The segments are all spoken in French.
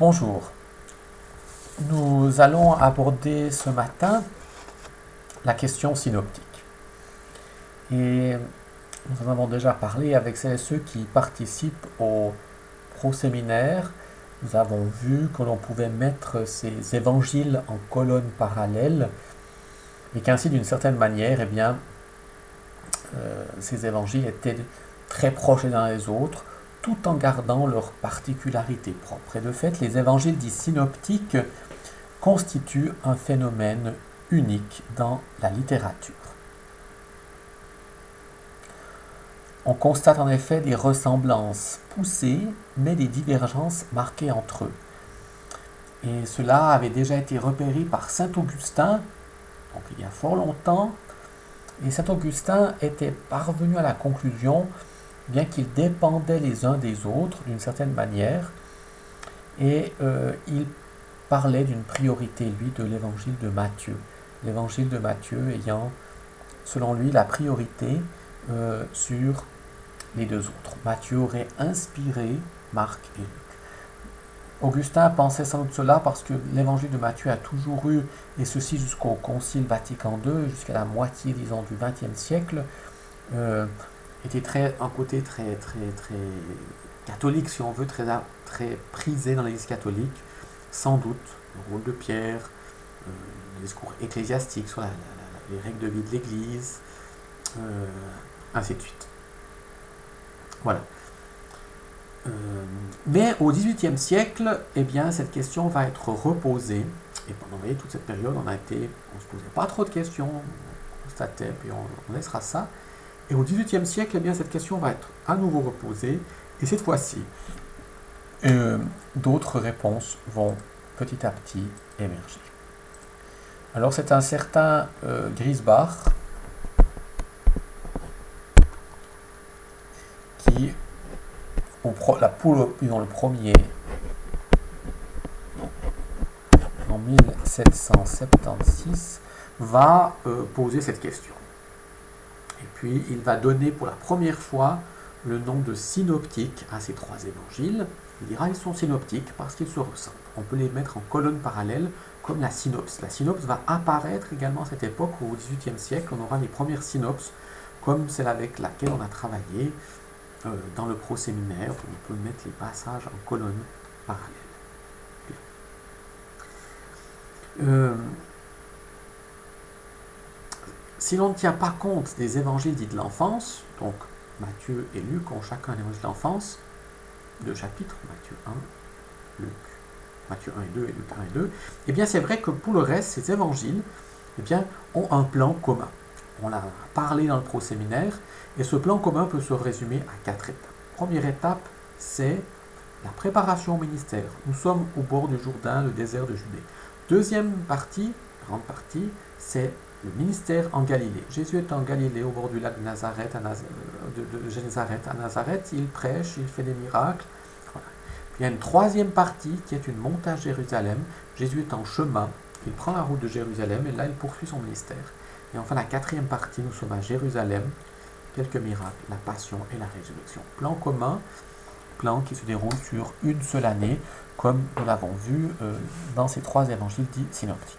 Bonjour, nous allons aborder ce matin la question synoptique. Et nous en avons déjà parlé avec celles et ceux qui participent au pro-séminaire. Nous avons vu que l'on pouvait mettre ces évangiles en colonnes parallèles et qu'ainsi, d'une certaine manière, ces évangiles étaient très proches les uns des autres, tout en gardant leurs particularités propres. Et de fait, les évangiles dits synoptiques constituent un phénomène unique dans la littérature. On constate en effet des ressemblances poussées, mais des divergences marquées entre eux. Et cela avait déjà été repéré par saint Augustin, donc il y a fort longtemps, et saint Augustin était parvenu à la conclusion bien qu'ils dépendaient les uns des autres d'une certaine manière, et il parlait d'une priorité, lui, de l'évangile de Matthieu. L'évangile de Matthieu ayant, selon lui, la priorité sur les deux autres. Matthieu aurait inspiré Marc et Luc. Augustin pensait sans doute cela parce que l'évangile de Matthieu a toujours eu, et ceci jusqu'au Concile Vatican II, jusqu'à la moitié, disons, du XXe siècle, était un côté très catholique, si on veut, très prisé dans l'Église catholique, sans doute le rôle de Pierre, les discours ecclésiastiques sur les règles de vie de l'Église, ainsi de suite. Voilà. Mais au XVIIIe siècle, cette question va être reposée, et pendant toute cette période, on ne se posait pas trop de questions, on constatait, puis on laissera ça. Et au XVIIIe siècle, cette question va être à nouveau reposée, et cette fois-ci, d'autres réponses vont petit à petit émerger. Alors c'est un certain Griesbach qui, le premier, en 1776, va poser cette question. Et puis il va donner pour la première fois le nom de synoptique à ces trois évangiles. Il dira qu'ils sont synoptiques parce qu'ils se ressemblent. On peut les mettre en colonne parallèle comme la synopse. La synopse va apparaître également à cette époque, au XVIIIe siècle. On aura les premières synopses, comme celle avec laquelle on a travaillé dans le pro-séminaire, où on peut mettre les passages en colonne parallèle. Si l'on ne tient pas compte des évangiles dits de l'enfance, donc Matthieu et Luc ont chacun un évangile de l'enfance, deux chapitres, Matthieu 1 et 2 et Luc 1 et 2, c'est vrai que pour le reste, ces évangiles ont un plan commun. On l'a parlé dans le pro-séminaire, et ce plan commun peut se résumer à 4 étapes. Première étape, c'est la préparation au ministère. Nous sommes au bord du Jourdain, le désert de Judée. Deuxième partie, grande partie, c'est le ministère en Galilée. Jésus est en Galilée, au bord du lac de Nazareth, de Génézareth à Nazareth. Il prêche, il fait des miracles. Voilà. Puis il y a une troisième partie qui est une montée à Jérusalem. Jésus est en chemin, il prend la route de Jérusalem et là il poursuit son ministère. Et enfin la quatrième partie, nous sommes à Jérusalem, quelques miracles, la passion et la résurrection. Plan commun, plan qui se déroule sur une seule année, comme nous l'avons vu dans ces trois évangiles dits synoptiques.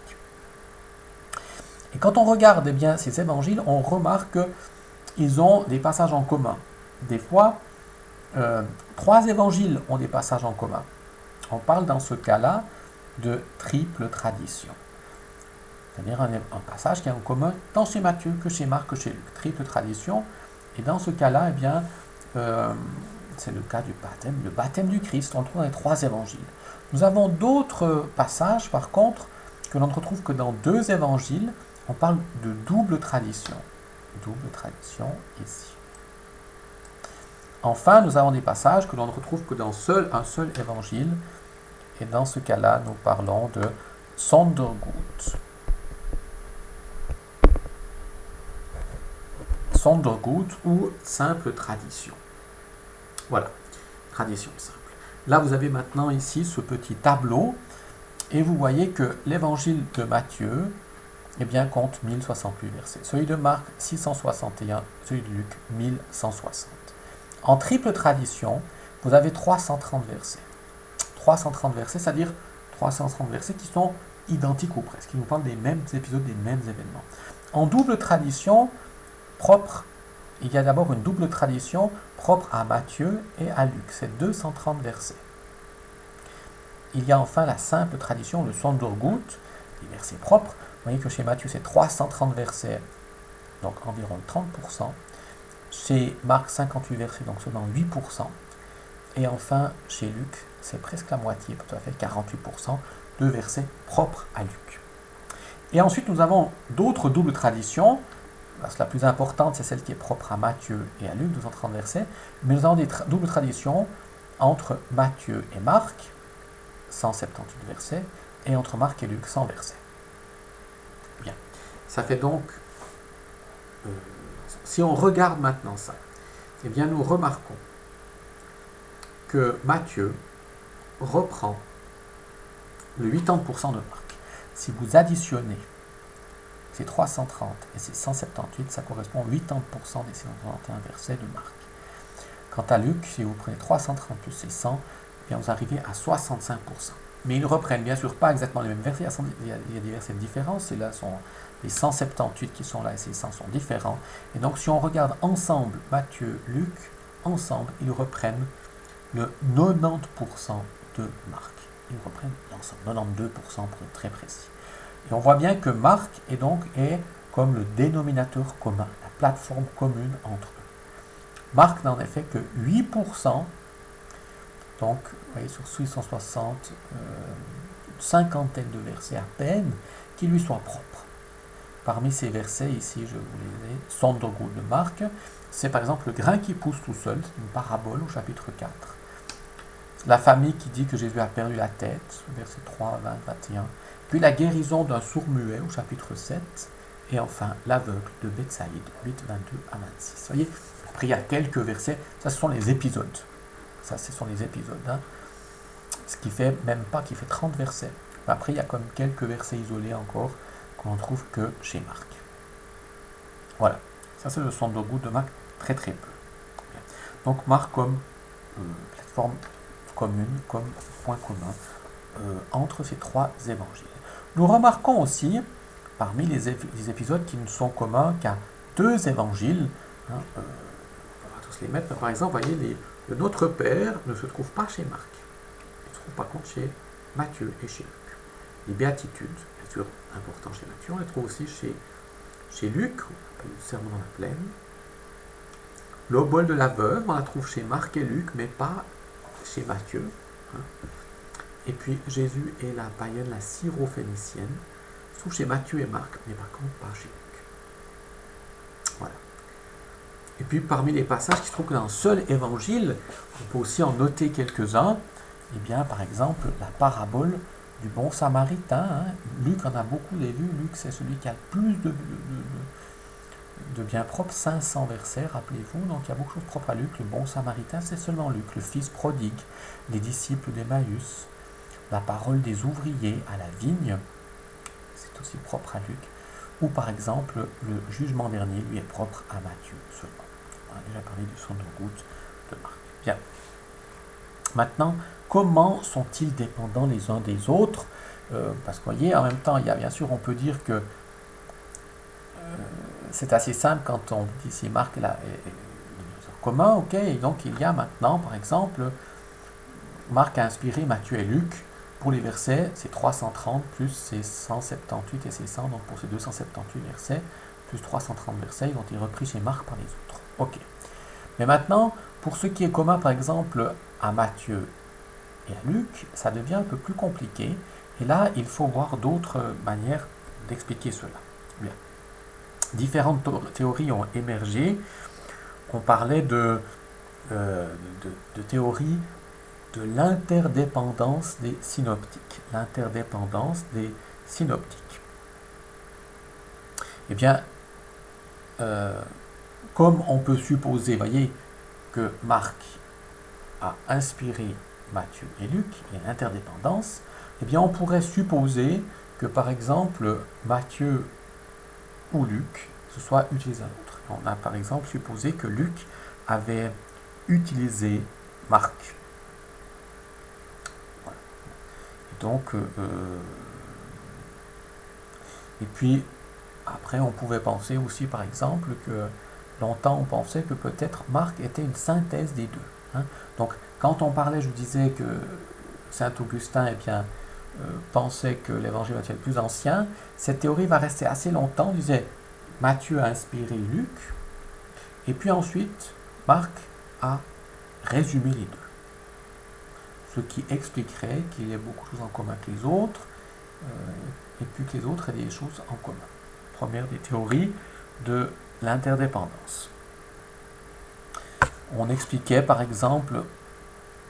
Et quand on regarde ces évangiles, on remarque qu'ils ont des passages en commun. Des fois, trois évangiles ont des passages en commun. On parle dans ce cas-là de triple tradition. C'est-à-dire un passage qui est en commun tant chez Matthieu que chez Marc que chez Luc. Triple tradition. Et dans ce cas-là, c'est le cas du baptême, le baptême du Christ. On le trouve dans les trois évangiles. Nous avons d'autres passages, par contre, que l'on ne retrouve que dans deux évangiles. On parle de double tradition. Double tradition ici. Enfin, nous avons des passages que l'on ne retrouve que dans un seul évangile. Et dans ce cas-là, nous parlons de Sondergut. Sondergut ou simple tradition. Voilà, tradition simple. Là, vous avez maintenant ici ce petit tableau. Et vous voyez que l'évangile de Matthieu compte 1068 versets. Celui de Marc, 661, celui de Luc, 1160. En triple tradition, vous avez 330 versets. 330 versets, c'est-à-dire 330 versets qui sont identiques ou presque, qui nous parlent des mêmes épisodes, des mêmes événements. En double tradition propre, il y a d'abord une double tradition propre à Matthieu et à Luc, c'est 230 versets. Il y a enfin la simple tradition, le Sondergut, les versets propres. Vous voyez que chez Matthieu, c'est 330 versets, donc environ 30%. Chez Marc, 58 versets, donc seulement 8%. Et enfin, chez Luc, c'est presque la moitié, tout à fait 48% de versets propres à Luc. Et ensuite, nous avons d'autres doubles traditions. La plus importante, c'est celle qui est propre à Matthieu et à Luc, 230 versets. Mais nous avons des doubles traditions entre Matthieu et Marc, 178 versets, et entre Marc et Luc, 100 versets. Bien. Ça fait donc, si on regarde maintenant ça, eh bien nous remarquons que Matthieu reprend le 80% de Marc. Si vous additionnez ces 330 et ces 178, ça correspond à 80% des 131 versets de Marc. Quant à Luc, si vous prenez 330 plus ces 100, eh bien vous arrivez à 65%. Mais ils reprennent bien sûr pas exactement les mêmes versets, il y a des versets différents, là sont les 178 qui sont là et ces 100 sont différents. Et donc si on regarde ensemble Matthieu, Luc, ensemble, ils reprennent le 90% de Marc. Ils reprennent l'ensemble, 92% pour être très précis. Et on voit bien que Marc est comme le dénominateur commun, la plateforme commune entre eux. Marc n'a en effet que 8%, donc vous voyez sur 660, une cinquantaine de versets à peine qui lui soient propres. Parmi ces versets, ici je vous les ai, Sondergut de Marc, c'est par exemple le grain qui pousse tout seul, c'est une parabole au chapitre 4. La famille qui dit que Jésus a perdu la tête, versets 3, 20, 21. Puis la guérison d'un sourd-muet au chapitre 7. Et enfin, l'aveugle de Bethsaïde, 8, 22 à 26. Vous voyez, après il y a quelques versets, ça ce sont les épisodes. Ça ce sont les épisodes. Hein. Ce qui fait même pas qu'il fait 30 versets. Mais après il y a comme quelques versets isolés encore qu'on ne trouve que chez Marc. Voilà, ça c'est le Sondergut de Marc, très très peu. Donc Marc comme plateforme commune, comme point commun entre ces trois évangiles. Nous remarquons aussi, parmi les épisodes qui ne sont communs qu'à deux évangiles, hein, on va tous les mettre, mais par exemple, vous voyez, le Notre Père ne se trouve pas chez Marc, il ne se trouve par contre chez Matthieu et chez Luc. Les béatitudes, bien sûr, important chez Matthieu, on les trouve aussi chez Luc, on appelle le Sermon dans la plaine. L'obole de la veuve, on la trouve chez Marc et Luc, mais pas chez Matthieu. Hein. Et puis Jésus et la païenne, la syrophénicienne, se trouve chez Matthieu et Marc, mais par contre pas chez Luc. Voilà. Et puis parmi les passages qui se trouvent dans un seul évangile, on peut aussi en noter quelques-uns. Eh bien, par exemple, la parabole du bon samaritain. Hein. Luc en a beaucoup vu. Luc, c'est celui qui a le plus de biens propres, 500 versets, rappelez-vous. Donc il y a beaucoup de choses propres à Luc. Le bon samaritain, c'est seulement Luc. Le fils prodigue, les disciples d'Emmaüs, la parole des ouvriers à la vigne, c'est aussi propre à Luc. Ou par exemple, le jugement dernier, lui, est propre à Matthieu seulement. On a déjà parlé du Sondergut de Marc. Bien. Maintenant, comment sont-ils dépendants les uns des autres parce que vous voyez, en même temps, il y a bien sûr, on peut dire que c'est assez simple quand on dit si Marc est commun, ok, et donc il y a maintenant, par exemple, Marc a inspiré Matthieu et Luc pour les versets, c'est 330 plus ces 178 et ces 100, donc pour ces 278 versets, plus 330 versets, ils ont été repris chez Marc par les autres. Ok. Mais maintenant, pour ce qui est commun, par exemple, à Matthieu et à Luc, ça devient un peu plus compliqué, et là, il faut voir d'autres manières d'expliquer cela. Bien. Différentes théories ont émergé. On parlait de théorie de l'interdépendance des synoptiques. L'interdépendance des synoptiques. Eh bien, comme on peut supposer, voyez, que Marc a inspiré Matthieu et Luc, il y a l'interdépendance, eh bien on pourrait supposer que par exemple Matthieu ou Luc se soit utilisé à l'autre. On a par exemple supposé que Luc avait utilisé Marc. Voilà. Donc, et puis, après, on pouvait penser aussi, par exemple, que longtemps, on pensait que peut-être Marc était une synthèse des deux. Hein. Donc, quand on parlait, je vous disais que Saint Augustin pensait que l'évangile était le plus ancien, cette théorie va rester assez longtemps. On disait, Matthieu a inspiré Luc, et puis ensuite, Marc a résumé les deux. Ce qui expliquerait qu'il y ait beaucoup de choses en commun que les autres, et puis que les autres aient des choses en commun. Première des théories de l'interdépendance. On expliquait par exemple,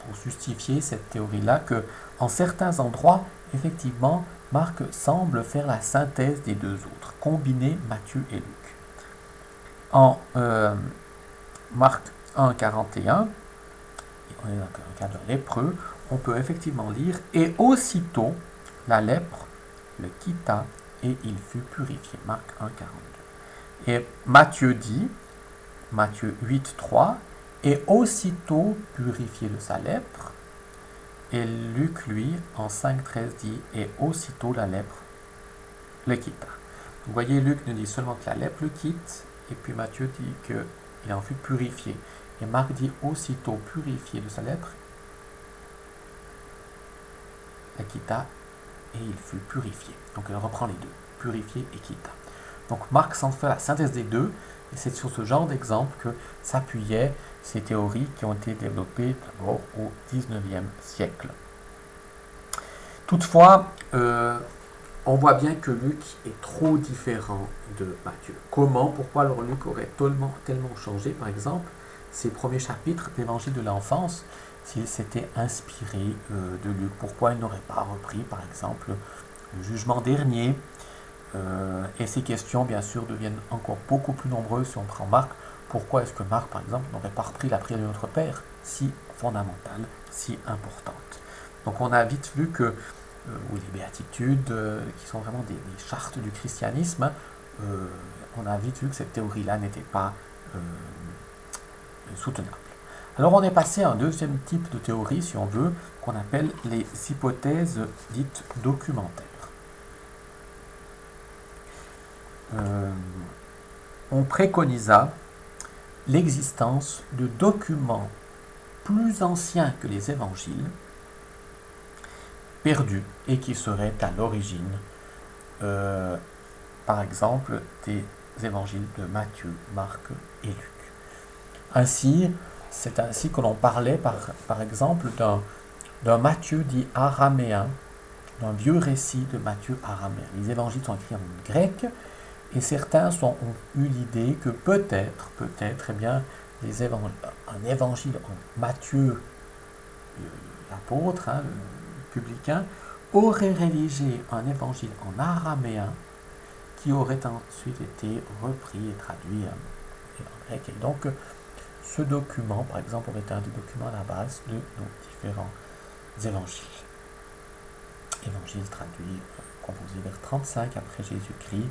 pour justifier cette théorie-là, que en certains endroits, effectivement, Marc semble faire la synthèse des deux autres, combiner Matthieu et Luc. En Marc 1, 41, on est dans le cas de lépreux, on peut effectivement lire « Et aussitôt, la lèpre le quitta et il fut purifié ». Marc 1, 42. Et Matthieu dit, Matthieu 8, 3, « Et aussitôt purifié de sa lèpre ». Et Luc, lui, en 5, 13, dit « Et aussitôt la lèpre le quitta ». Vous voyez, Luc nous dit seulement que la lèpre le quitte, et puis Matthieu dit qu'il en fut purifié. Et Marc dit aussitôt purifié de sa lèpre, la quitta, et il fut purifié. Donc il reprend les deux, purifié et quitta. Donc Marc s'en fait la synthèse des deux, et c'est sur ce genre d'exemple que s'appuyaient ces théories qui ont été développées d'abord au XIXe siècle. Toutefois, on voit bien que Luc est trop différent de Matthieu. Comment, pourquoi alors Luc aurait tellement changé, par exemple, ses premiers chapitres d'Évangile de l'enfance, s'il s'était inspiré de Luc? Pourquoi il n'aurait pas repris, par exemple, le jugement dernier? Et ces questions, bien sûr, deviennent encore beaucoup plus nombreuses si on prend Marc. Pourquoi est-ce que Marc, par exemple, n'aurait pas repris la prière de notre Père, si fondamentale, si importante? Donc on a vite vu que, ou les béatitudes, qui sont vraiment des chartes du christianisme, on a vite vu que cette théorie-là n'était pas soutenable. Alors on est passé à un deuxième type de théorie, si on veut, qu'on appelle les hypothèses dites documentaires. On préconisa l'existence de documents plus anciens que les évangiles, perdus et qui seraient à l'origine, par exemple, des évangiles de Matthieu, Marc et Luc. Ainsi, c'est ainsi que l'on parlait, par exemple, d'un Matthieu dit araméen, d'un vieux récit de Matthieu araméen. Les évangiles sont écrits en grec, et certains ont eu l'idée que peut-être, eh bien, un évangile en Matthieu, l'apôtre, le publicain, aurait rédigé un évangile en araméen qui aurait ensuite été repris et traduit en grec. Et donc, ce document, par exemple, aurait été un des documents à la base de nos différents évangiles. Évangiles traduits, composés vers 35 après Jésus-Christ,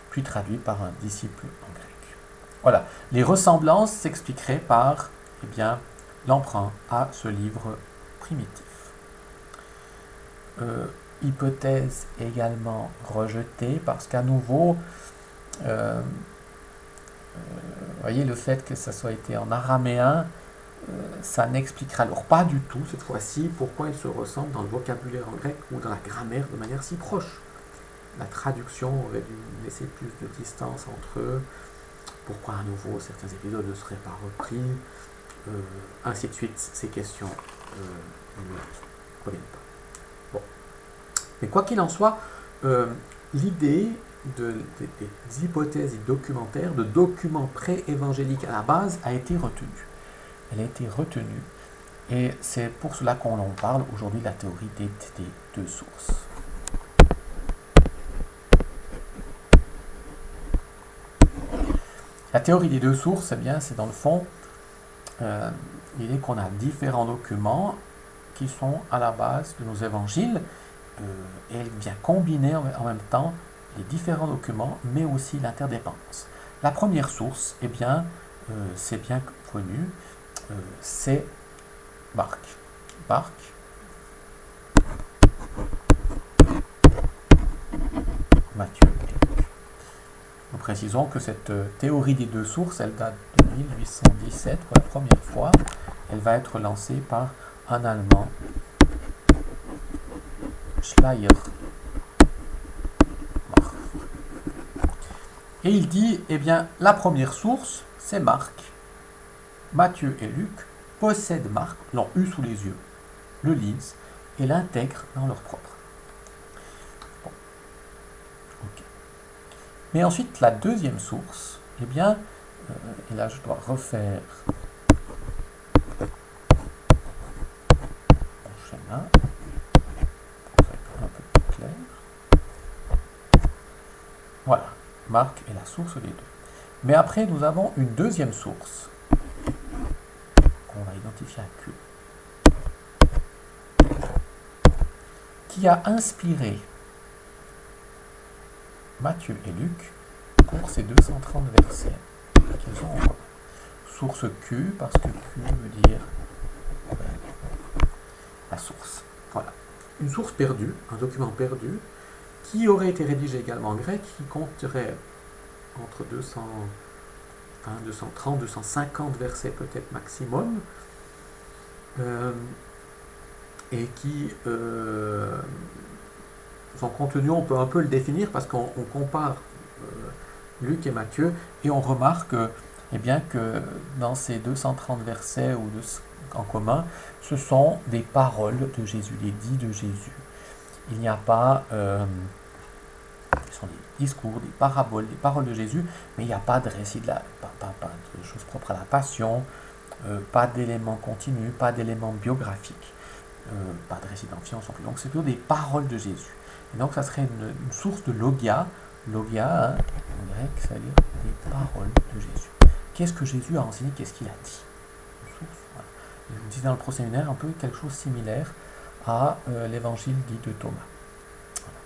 puis traduit par un disciple en grec. Voilà, les ressemblances s'expliqueraient par l'emprunt à ce livre primitif. Hypothèse également rejetée parce qu'à nouveau, voyez, le fait que ça soit été en araméen, ça n'expliquera alors pas du tout cette fois-ci pourquoi ils se ressemblent dans le vocabulaire en grec ou dans la grammaire de manière si proche. La traduction aurait dû laisser plus de distance entre eux. Pourquoi à nouveau certains épisodes ne seraient pas repris, ainsi de suite. Ces questions ne reviennent pas. Bon. Mais quoi qu'il en soit, l'idée des hypothèses documentaires, de documents pré-évangéliques à la base, a été retenue. Elle a été retenue. Et c'est pour cela qu'on en parle aujourd'hui de la théorie des deux sources. La théorie des deux sources, c'est dans le fond l'idée qu'on a différents documents qui sont à la base de nos évangiles et elle vient combiner en même temps les différents documents, mais aussi l'interdépendance. La première source, c'est bien connu, c'est Marc. Matthieu et Luc. Nous précisons que cette théorie des deux sources, elle date de 1817 pour la première fois. Elle va être lancée par un Allemand, Schleiermacher. Et il dit, eh bien, la première source, c'est Marc. Matthieu et Luc possèdent Marc, l'ont eu sous les yeux, le lisent et l'intègrent dans leur propre. Bon. Okay. Mais ensuite, la deuxième source, eh bien, et là je dois refaire mon schéma pour être un peu plus clair. Voilà, Marc est la source des deux. Mais après, nous avons une deuxième source qu'on va identifier à Q, qui a inspiré Matthieu et Luc pour ces 230 versets qu'ils ont en commun. Source Q, parce que Q veut dire la source. Voilà. Une source perdue, un document perdu, qui aurait été rédigé également en grec, qui compterait entre 230, 250 versets peut-être maximum, et qui, son contenu, on peut un peu le définir parce qu'on compare Luc et Matthieu, et on remarque eh bien, que dans ces 230 versets en commun, ce sont des paroles de Jésus, des dits de Jésus. Il n'y a pas, ce sont des discours, des paraboles, des paroles de Jésus, mais il n'y a pas de récit, pas de choses propres à la passion, pas d'éléments continus, pas d'éléments biographiques, pas de récit d'enfance. Donc c'est plutôt des paroles de Jésus. Et donc ça serait une source de logia, logia, hein, en grec, c'est-à-dire des paroles de Jésus. Qu'est-ce que Jésus a enseigné, qu'est-ce qu'il a dit? Une source, voilà. Et je vous disais dans le proséminaire un peu quelque chose de similaire à l'évangile dit de Thomas, voilà,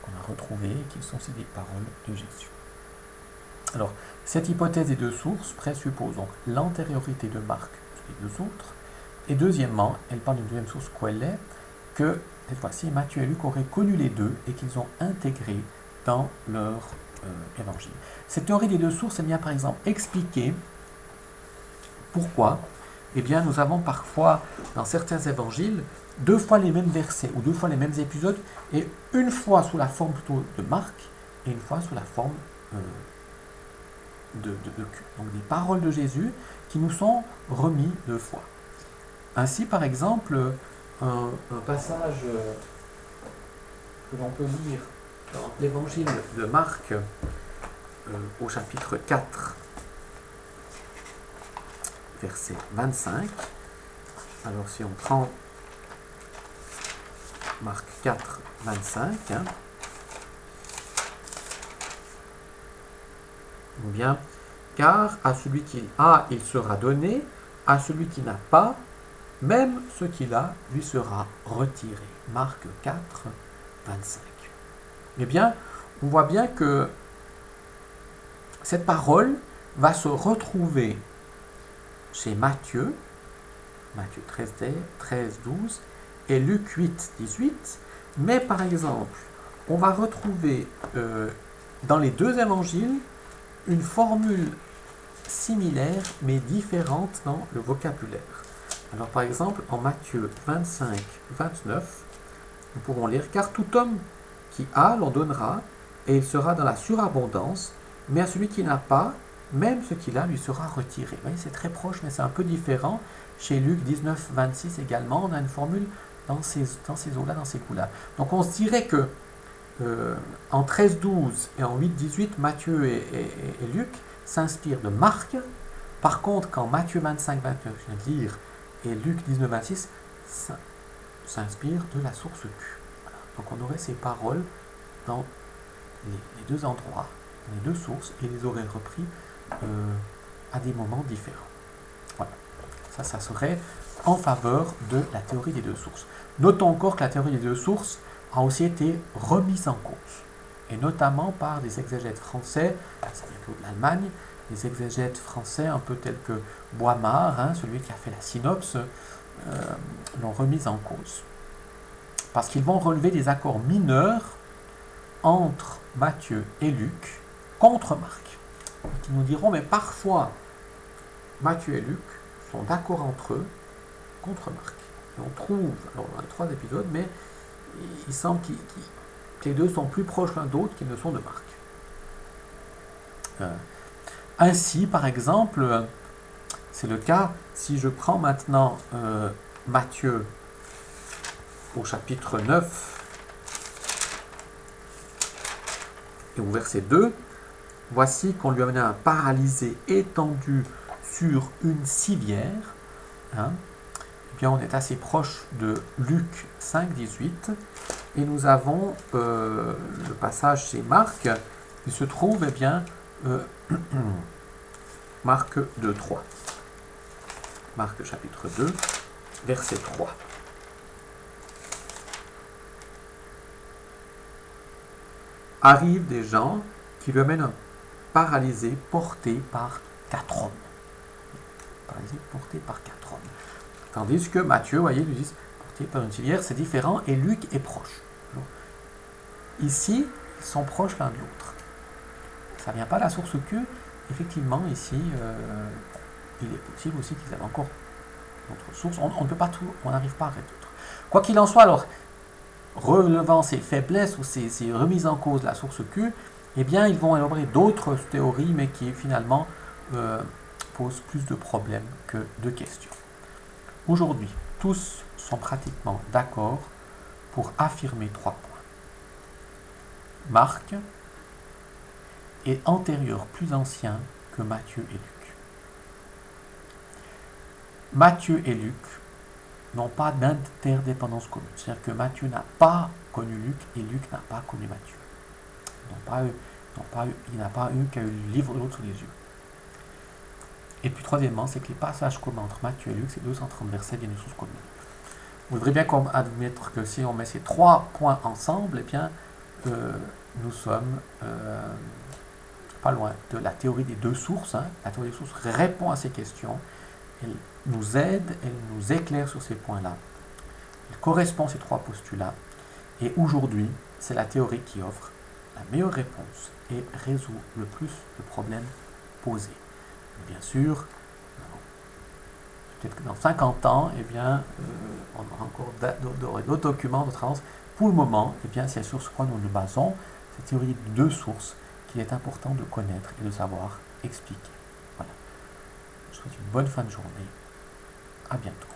qu'on a retrouvé et qui sont aussi des paroles de Jésus. Alors, cette hypothèse des deux sources présuppose donc l'antériorité de Marc sur les deux autres, et deuxièmement, elle parle d'une deuxième source qu'elle est, que cette fois-ci, Matthieu et Luc auraient connu les deux et qu'ils ont intégré dans leur évangile. Cette théorie des deux sources, elle vient par exemple expliquer pourquoi eh bien, nous avons parfois dans certains évangiles deux fois les mêmes versets ou deux fois les mêmes épisodes, et une fois sous la forme plutôt de Marc et une fois sous la forme de Q. Donc des paroles de Jésus qui nous sont remis deux fois. Ainsi, par exemple, un passage que l'on peut lire dans l'évangile de Marc au chapitre 4, verset 25. Alors si on prend Marc 4, 25, hein, ou bien, car à celui qui a, il sera donné, à celui qui n'a pas, même ce qu'il a lui sera retiré. Marc 4, 25. Eh bien, on voit bien que cette parole va se retrouver chez Matthieu, Matthieu 13, 12, et Luc 8, 18, mais par exemple, on va retrouver dans les deux évangiles une formule similaire mais différente dans le vocabulaire. Alors par exemple, en Matthieu 25, 29, nous pourrons lire « Car tout homme qui a l'on donnera, et il sera dans la surabondance, mais à celui qui n'a pas, même ce qu'il a lui sera retiré. » Vous voyez, c'est très proche, mais c'est un peu différent. Chez Luc 19, 26 également, on a une formule dans ces eaux-là, dans ces coups-là. Donc on se dirait que en 13, 12 et en 8, 18, Matthieu et Luc s'inspirent de Marc. Par contre, quand Matthieu 25, 29, je viens de lire, et Luc 19, 26 s'inspire de la source Q. Voilà. Donc on aurait ces paroles dans les deux endroits, les deux sources, et les aurait repris à des moments différents. Voilà. Ça serait en faveur de la théorie des deux sources. Notons encore que la théorie des deux sources a aussi été remise en cause, et notamment par des exégètes français, ça vient plutôt de l'Allemagne, des exégètes français un peu tels que Boimard, hein, celui qui a fait la synopse, l'ont remise en cause. Parce qu'ils vont relever des accords mineurs entre Matthieu et Luc contre Marc. Qui nous diront, mais parfois, Matthieu et Luc sont d'accord entre eux contre Marc. Et on trouve, alors dans les 3 épisodes, mais il semble que les deux sont plus proches l'un d'autre qu'ils ne sont de Marc. Ainsi, par exemple, c'est le cas, si je prends maintenant Matthieu au chapitre 9 et au verset 2, voici qu'on lui amenait un paralysé étendu sur une civière. Hein. Eh bien, on est assez proche de Luc 5, 18. Et nous avons le passage chez Marc, qui se trouve, eh bien, Marc 2, 3. Marc chapitre 2, verset 3. Arrivent des gens qui lui amènent un paralysé porté par 4 hommes. Paralysé porté par 4 hommes. Tandis que Matthieu, voyez, lui dit porté par une civière, c'est différent, et Luc est proche. Alors, ici, ils sont proches l'un de l'autre. Ça ne vient pas de la source que, effectivement, ici, il est possible aussi qu'ils avaient encore d'autres sources. On ne peut pas tout, on n'arrive pas à résoudre. Quoi qu'il en soit, alors, relevant ces faiblesses ou ces remises en cause de la source Q, eh bien, ils vont élaborer d'autres théories, mais qui finalement posent plus de problèmes que de questions. Aujourd'hui, tous sont pratiquement d'accord pour affirmer 3 points. Marc est antérieur, plus ancien que Matthieu et Luc. Matthieu et Luc n'ont pas d'interdépendance commune. C'est-à-dire que Matthieu n'a pas connu Luc et Luc n'a pas connu Matthieu. Il n'a pas eu qu'à eu le livre de l'autre sous les yeux. Et puis troisièmement, c'est que les passages communs entre Matthieu et Luc, ces 230 versets, viennent de sources communes. Vous voudrez bien admettre que si on met ces 3 points ensemble, eh bien, nous sommes pas loin de la théorie des 2 sources. Hein. La théorie des sources répond à ces questions. Elle nous aide, elle nous éclaire sur ces points-là. Elle correspond à ces 3 postulats. Et aujourd'hui, c'est la théorie qui offre la meilleure réponse et résout le plus de problèmes posés. Et bien sûr, peut-être que dans 50 ans, eh bien, on aura encore d'autres documents, d'autres avances. Pour le moment, eh bien, c'est sur ce quoi nous nous basons, cette théorie de 2 sources qu'il est important de connaître et de savoir expliquer. Voilà. Je vous souhaite une bonne fin de journée. À bientôt.